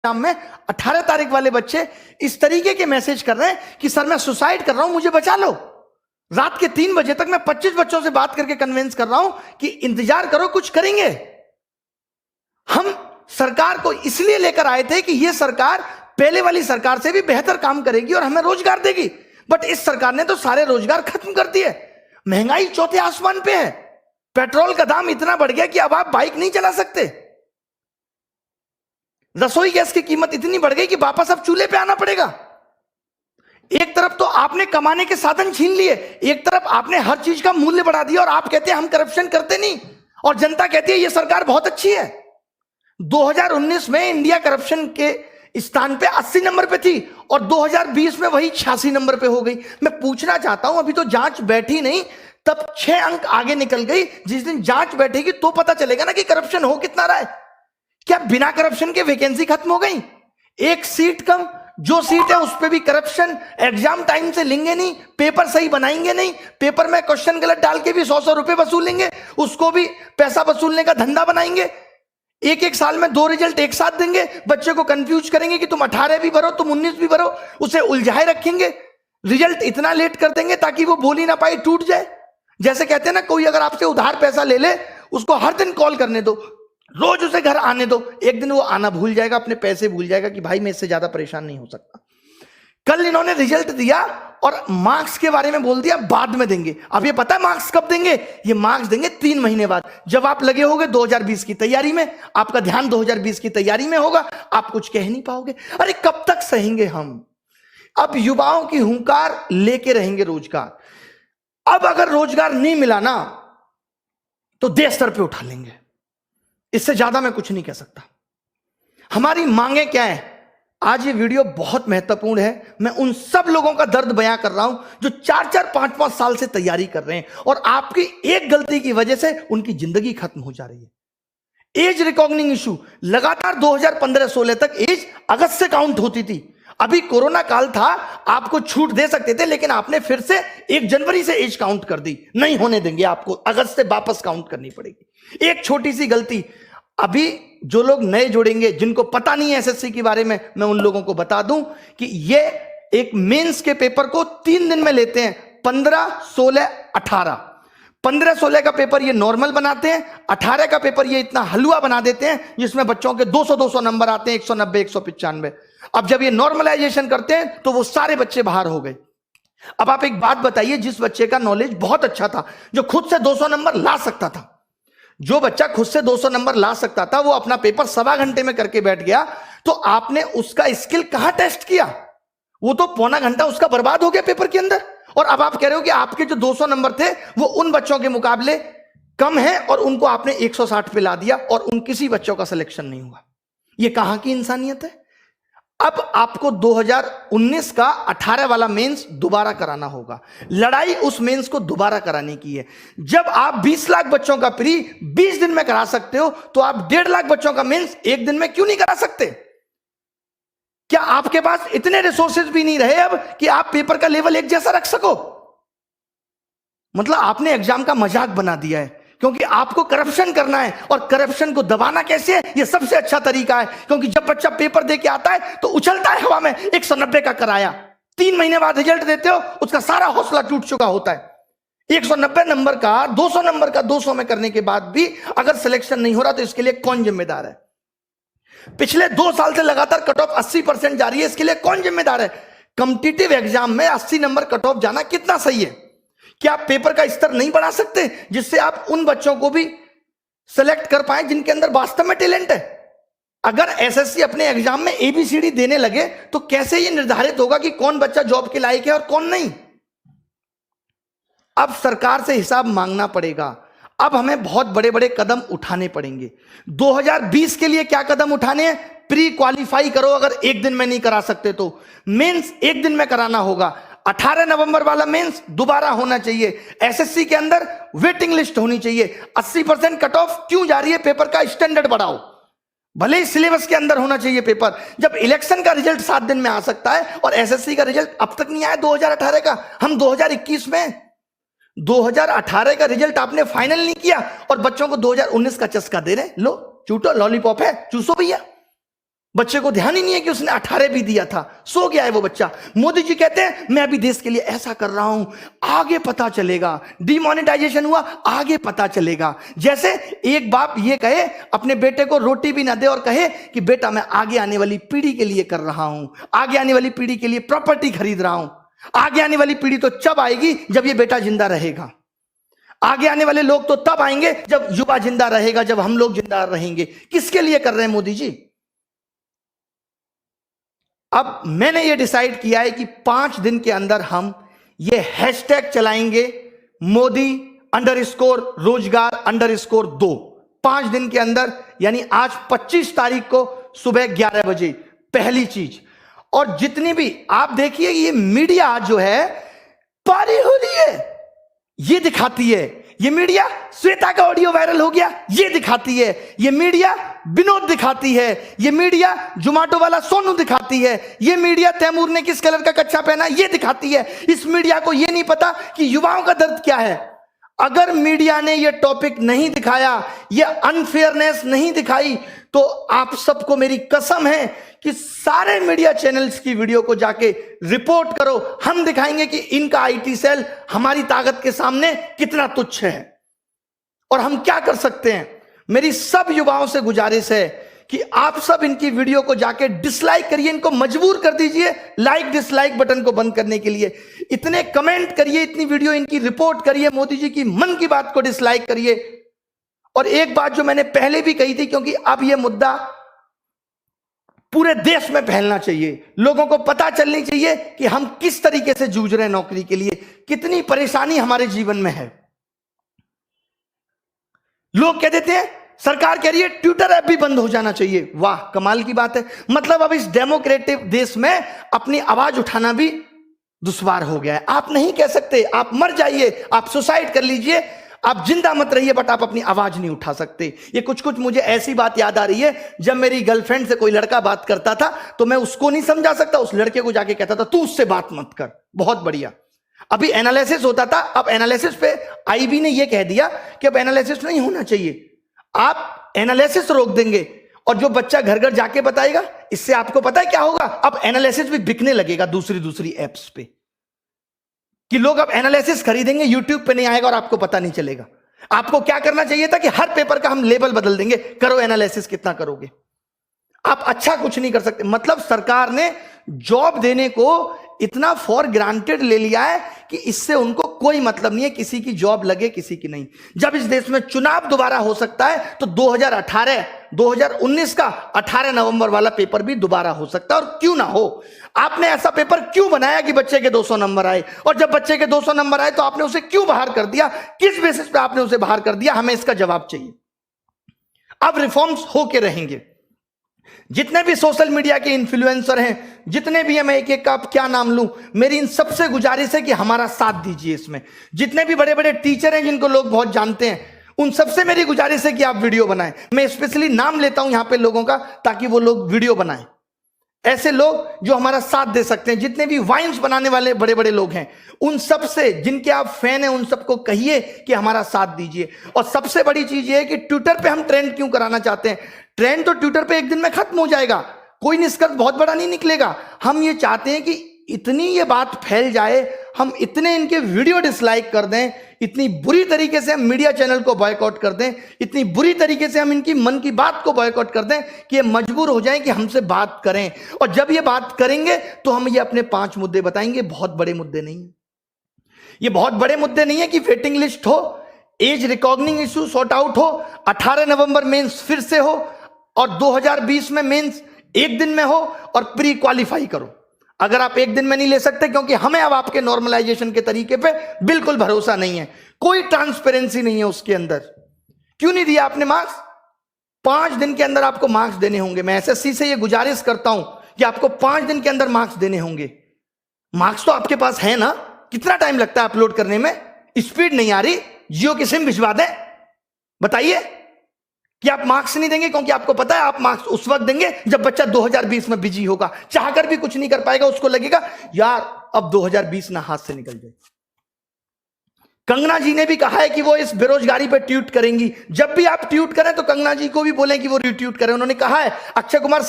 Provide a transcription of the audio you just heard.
Exam में 18 तारीख वाले बच्चे इस तरीके के मैसेज कर रहे हैं कि सर मैं सुसाइड कर रहा हूं, मुझे बचा लो। रात के 3 बजे तक मैं 25 बच्चों से बात करके कन्विंस कर रहा हूं कि इंतजार करो, कुछ करेंगे। हम सरकार को इसलिए लेकर आए थे कि यह सरकार पहले वाली सरकार से भी बेहतर काम करेगी और हमें रोजगार देगी, बट इस सरकार ने तो सारे रोजगार खत्म कर दिए। महंगाई चौथे आसमान पे है, पेट्रोल का दाम इतना बढ़ गया कि अब आप बाइक नहीं चला सकते। रसोई गैस की कीमत इतनी बढ़ गई कि वापस अब चूल्हे पे आना पड़ेगा। एक तरफ तो आपने कमाने के साधन छीन लिए, एक तरफ आपने हर चीज का मूल्य बढ़ा दिया और आप कहते हैं हम करप्शन करते नहीं, और जनता कहती है ये सरकार बहुत अच्छी है। 2019 में इंडिया करप्शन के स्थान पे 80 नंबर पे थी और 2020 में वही 86 नंबर पे हो गई। मैं पूछना चाहता हूं, अभी तो जांच बैठी नहीं, तब 6 अंक आगे निकल गई। जिस दिन जांच बैठेगी तो पता चलेगा ना कि करप्शन हो कितना रहा है। क्या बिना करप्शन के वैकेंसी खत्म हो गई? एक सीट कम, जो सीट है उस पे भी करप्शन, एग्जाम टाइम से लेंगे नहीं, पेपर सही बनाएंगे नहीं, पेपर में क्वेश्चन गलत डाल के भी 100 रुपए वसूलेंगे, उसको भी पैसा वसूलने का धंधा बनाएंगे। एक साल में 2 रिजल्ट एक साथ देंगे, बच्चे को कंफ्यूज करेंगे कि तुम 18 भी भरो, तुम 19 भी भरो, उसे उलझाए रखेंगे। रिजल्ट इतना लेट कर देंगे ताकि वो बोल ही ना पाए, टूट जाए। जैसे कहते हैं ना, कोई अगर आपसे उधार पैसा ले ले, उसको हर दिन कॉल करने दो, रोज उसे घर आने दो, एक दिन वो आना भूल जाएगा, अपने पैसे भूल जाएगा कि भाई मैं इससे ज्यादा परेशान नहीं हो सकता। कल इन्होंने रिजल्ट दिया और मार्क्स के बारे में बोल दिया बाद में देंगे। अब ये पता है मार्क्स कब देंगे? ये मार्क्स देंगे 3 महीने बाद, जब आप लगे होगे 2020 की तैयारी में, आपका ध्यान 2020 की तैयारी में होगा, आप कुछ कह नहीं पाओगे। अरे कब तक सहेंगे हम? अब युवाओं की हुंकार लेके रहेंगे रोजगार। अब अगर रोजगार नहीं मिला ना तो देश स्तर पे उठा लेंगे, इससे ज्यादा मैं कुछ नहीं कह सकता। हमारी मांगे क्या है? आज ये वीडियो बहुत महत्वपूर्ण है। मैं उन सब लोगों का दर्द बयां कर रहा हूं जो 4-4, 5-5 साल से तैयारी कर रहे हैं और आपकी एक गलती की वजह से उनकी जिंदगी खत्म हो जा रही है। एज रिकॉग्निंग इशू लगातार 2015-16 तक एज अगस्त से काउंट होती थी। अभी कोरोना काल था, आपको छूट दे सकते थे, लेकिन आपने फिर से 1 जनवरी से एज काउंट कर दी। नहीं होने देंगे, आपको अगस्त से वापस काउंट करनी पड़ेगी। एक छोटी सी गलती, अभी जो लोग नए जुड़ेंगे, जिनको पता नहीं है एसएससी के बारे में, मैं उन लोगों को बता दूं कि ये एक मेंस के पेपर को 3 दिन में लेते हैं, 15, 16, 18। 15-16 का पेपर ये नॉर्मल बनाते हैं, 18 का पेपर ये इतना हलवा बना देते हैं जिसमें बच्चों के 200-200 नंबर आते हैं, 190, 195। अब जब ये नॉर्मलाइजेशन करते हैं तो वो सारे बच्चे बाहर हो गए। अब आप एक बात बताइए, जिस बच्चे का नॉलेज बहुत अच्छा था, जो खुद से 200 नंबर ला सकता था, जो बच्चा खुद से 200 नंबर ला सकता था, वो अपना पेपर 1.25 घंटे में करके बैठ गया, तो आपने उसका स्किल कहां टेस्ट किया? वो तो पौना घंटा उसका बर्बाद हो गया पेपर के अंदर। और अब आप कह रहे हो कि आपके जो 200 नंबर थे वो उन बच्चों के मुकाबले कम है और उनको आपने 160 पे ला दिया और उन किसी बच्चों का सिलेक्शन नहीं हुआ। ये कहां की इंसानियत है? अब आपको 2019 का 18 वाला मेंस दोबारा कराना होगा। लड़ाई उस मेंस को दोबारा कराने की है। जब आप 20 लाख बच्चों का प्री 20 दिन में करा सकते हो, तो आप 1.5 लाख बच्चों का मेंस 1 दिन में क्यों नहीं करा सकते? क्या आपके पास इतने रिसोर्सेज भी नहीं रहे अब कि आप पेपर का लेवल एक जैसा रख सको? मतलब आपने एग्जाम का मजाक बना दिया है, क्योंकि आपको करप्शन करना है, और करप्शन को दबाना कैसे है? ये सबसे अच्छा तरीका है, क्योंकि जब बच्चा पेपर दे के आता है तो उछलता है हवा में, 190 का कराया, 3 महीने बाद रिजल्ट देते हो, उसका सारा हौसला टूट चुका होता है। 190 नंबर का 200 नंबर का 200 में करने के बाद भी अगर सिलेक्शन नहीं हो रहा तो इसके लिए कौन जिम्मेदार है? पिछले 2 साल से लगातार कट ऑफ 80% जा रही है, इसके लिए कौन जिम्मेदार है? कॉम्पिटिटिव एग्जाम में 80 नंबर कट ऑफ जाना कितना सही है? क्या आप पेपर का स्तर नहीं बढ़ा सकते जिससे आप उन बच्चों को भी सेलेक्ट कर पाए जिनके अंदर वास्तव में टैलेंट है? अगर एसएससी अपने एग्जाम में एबीसीडी देने लगे तो कैसे यह निर्धारित होगा कि कौन बच्चा जॉब के लायक है और कौन नहीं? अब सरकार से हिसाब मांगना पड़ेगा। अब हमें बहुत बड़े बड़े कदम उठाने पड़ेंगे। 2020 के लिए क्या कदम उठाने हैं? प्री क्वालिफाई करो, अगर 1 दिन में नहीं करा सकते तो मेंस 1 दिन में कराना होगा। 18 नवंबर वाला मेंस दोबारा होना चाहिए। एसएससी के अंदर वेटिंग लिस्ट होनी चाहिए। 80% कट ऑफ क्यों जा रही है? पेपर का स्टैंडर्ड बढ़ाओ, भले ही सिलेबस के अंदर होना चाहिए पेपर। जब इलेक्शन का रिजल्ट 7 दिन में आ सकता है और एसएससी का रिजल्ट अब तक नहीं आया 2018 का, हम 2021 में, 2018 का रिजल्ट आपने फाइनल नहीं किया और बच्चों को 2019 का चस्का दे रहे। लो चूटो, लॉलीपॉप है, चूसो भैया। बच्चे को ध्यान ही नहीं है कि उसने 18 भी दिया था, सो गया है वो बच्चा। मोदी जी कहते हैं मैं अभी देश के लिए ऐसा कर रहा हूं, आगे पता चलेगा। डिमोनेटाइजेशन हुआ, आगे पता चलेगा। जैसे एक बाप ये कहे अपने बेटे को रोटी भी ना दे और कहे कि बेटा मैं आगे आने वाली पीढ़ी के लिए कर रहा हूं, आगे आने वाली पीढ़ी के लिए प्रॉपर्टी खरीद रहा हूं। आगे आने वाली पीढ़ी तो जब आएगी जब ये बेटा जिंदा रहेगा। आगे आने वाले लोग तो तब आएंगे जब युवा जिंदा रहेगा, जब हम लोग जिंदा रहेंगे। किसके लिए कर रहे हैं मोदी जी? अब मैंने ये डिसाइड किया है कि 5 दिन के अंदर हम ये हैशटैग चलाएंगे, मोदी_रोजगार_2। 5 दिन के अंदर, यानी आज 25 तारीख को सुबह 11 बजे पहली चीज। और जितनी भी आप देखिए, ये मीडिया जो है पारी हो रही है, ये दिखाती है। ये मीडिया श्वेता का ऑडियो वायरल हो गया, ये दिखाती है। ये मीडिया विनोद दिखाती है। ये मीडिया जोमेटो वाला सोनू दिखाती है। ये मीडिया तैमूर ने किस कलर का कच्चा पहना, ये दिखाती है। इस मीडिया को ये नहीं पता कि युवाओं का दर्द क्या है। अगर मीडिया ने ये टॉपिक नहीं दिखाया, ये अनफेयरनेस नहीं दिखाई, तो आप सबको मेरी कसम है कि सारे मीडिया चैनल्स की वीडियो को जाके रिपोर्ट करो। हम दिखाएंगे कि इनका आईटी सेल हमारी ताकत के सामने कितना तुच्छ है और हम क्या कर सकते हैं। मेरी सब युवाओं से गुजारिश है कि आप सब इनकी वीडियो को जाके डिसलाइक करिए, इनको मजबूर कर दीजिए लाइक डिसलाइक बटन को बंद करने के लिए। इतने कमेंट करिए, इतनी वीडियो इनकी रिपोर्ट करिए, मोदी जी की मन की बात को डिसलाइक करिए। और एक बात जो मैंने पहले भी कही थी, क्योंकि अब यह मुद्दा पूरे देश में फैलना चाहिए, लोगों को पता चलनी चाहिए कि हम किस तरीके से जूझ रहे हैं नौकरी के लिए, कितनी परेशानी हमारे जीवन में है। लोग कह देते हैं सरकार कह रही है ट्विटर ऐप भी बंद हो जाना चाहिए। वाह, कमाल की बात है। मतलब अब इस डेमोक्रेटिक देश में अपनी आवाज उठाना भी दुश्वार हो गया है। आप नहीं कह सकते, आप मर जाइए, आप सुसाइड कर लीजिए, आप जिंदा मत रहिए, बट आप अपनी आवाज नहीं उठा सकते। ये कुछ कुछ मुझे ऐसी बात याद आ रही है, जब मेरी गर्लफ्रेंड से कोई लड़का बात करता था तो मैं उसको नहीं समझा सकता, उस लड़के को जाके कहता था तू उससे बात मत कर। बहुत बढ़िया। अभी एनालिसिस होता था, अब एनालिसिस पे आईबी ने यह कह दिया कि अब एनालिसिस नहीं होना चाहिए। आप एनालिसिस रोक देंगे और जो बच्चा घर घर जाके बताएगा, इससे आपको पता है क्या होगा? अब एनालिसिस भी बिकने लगेगा दूसरी एप्स पे, कि लोग अब एनालिसिस खरीदेंगे, यूट्यूब पे नहीं आएगा और आपको पता नहीं चलेगा। आपको क्या करना चाहिए था कि हर पेपर का हम लेबल बदल देंगे, करो एनालिसिस, कितना करोगे? आप अच्छा कुछ नहीं कर सकते। मतलब सरकार ने जॉब देने को इतना फॉर ग्रांटेड ले लिया है कि इससे उनको कोई मतलब नहीं है किसी की जॉब लगे किसी की नहीं। जब इस देश में चुनाव दोबारा हो सकता है तो 2019 का 18 नवंबर वाला पेपर भी दोबारा हो सकता है, और क्यों ना हो। आपने ऐसा पेपर क्यों बनाया कि बच्चे के 200 नंबर आए, और जब बच्चे के 200 नंबर आए तो आपने उसे क्यों बाहर कर दिया? किस बेसिस पे आपने उसे बाहर कर दिया? हमें इसका जवाब चाहिए। अब रिफॉर्म्स होके रहेंगे। जितने भी सोशल मीडिया के इन्फ्लुएंसर हैं, जितने भी हैं, मैं एक एक का क्या नाम लूं, मेरी इन सबसे गुजारिश है कि हमारा साथ दीजिए इसमें। जितने भी बड़े बड़े टीचर हैं जिनको लोग बहुत जानते हैं, उन सबसे मेरी गुजारिश है कि आप वीडियो बनाएं। मैं स्पेशली नाम लेता हूं यहां पे लोगों का, ताकि वो लोग वीडियो बनाएं। ऐसे लोग जो हमारा साथ दे सकते हैं, जितने भी वाइन्स बनाने वाले बड़े बड़े लोग हैं, उन सब से जिनके आप फैन हैं, उन सबको कहिए कि हमारा साथ दीजिए। और सबसे बड़ी चीज ये है कि ट्विटर पे हम ट्रेंड क्यों कराना चाहते हैं? ट्रेंड तो ट्विटर पे एक दिन में खत्म हो जाएगा, कोई निष्कर्ष बहुत बड़ा नहीं निकलेगा। हम ये चाहते हैं कि इतनी ये बात फैल जाए, हम इतने इनके वीडियो डिसलाइक कर दें, इतनी बुरी तरीके से हम मीडिया चैनल को बॉयकॉट कर दें, इतनी बुरी तरीके से हम इनकी मन की बात को बॉयकॉट कर दें कि ये मजबूर हो जाएं कि हमसे बात करें। और जब ये बात करेंगे तो हम ये अपने 5 मुद्दे बताएंगे। बहुत बड़े मुद्दे नहीं है ये, बहुत बड़े मुद्दे नहीं है कि वेटिंग लिस्ट हो, as recognising issue sort out हो, 18 नवंबर मेंस फिर से हो, और 2020 में मेंस एक दिन में हो, और प्री क्वालिफाई करो। अगर आप एक दिन में नहीं ले सकते, क्योंकि हमें अब आपके नॉर्मलाइजेशन के तरीके पे बिल्कुल भरोसा नहीं है, कोई ट्रांसपेरेंसी नहीं है उसके अंदर। क्यों नहीं दिया आपने मार्क्स? 5 दिन के अंदर आपको मार्क्स देने होंगे। मैं एसएससी से ये गुजारिश करता हूं कि आपको 5 दिन के अंदर मार्क्स देने होंगे। मार्क्स तो आपके पास है ना? कितना टाइम लगता है अपलोड करने में? स्पीड नहीं आ रही, जियो की सिम भिजवा दें? बताइए कि आप मार्क्स नहीं देंगे, क्योंकि आपको पता है आप मार्क्स उस वक्त देंगे जब बच्चा 2020 में बिजी होगा, चाहकर भी कुछ नहीं कर पाएगा। उसको लगेगा यार अब 2020 ना हाथ से निकल जाए। कंगना जी ने भी कहा है कि वो इस बेरोजगारी पर ट्वीट करेंगी। जब भी आप ट्वीट करें तो कंगना जी को भी बोलें कि वो रिट्वीट करें। उन्होंने कहा है अक्षय कुमार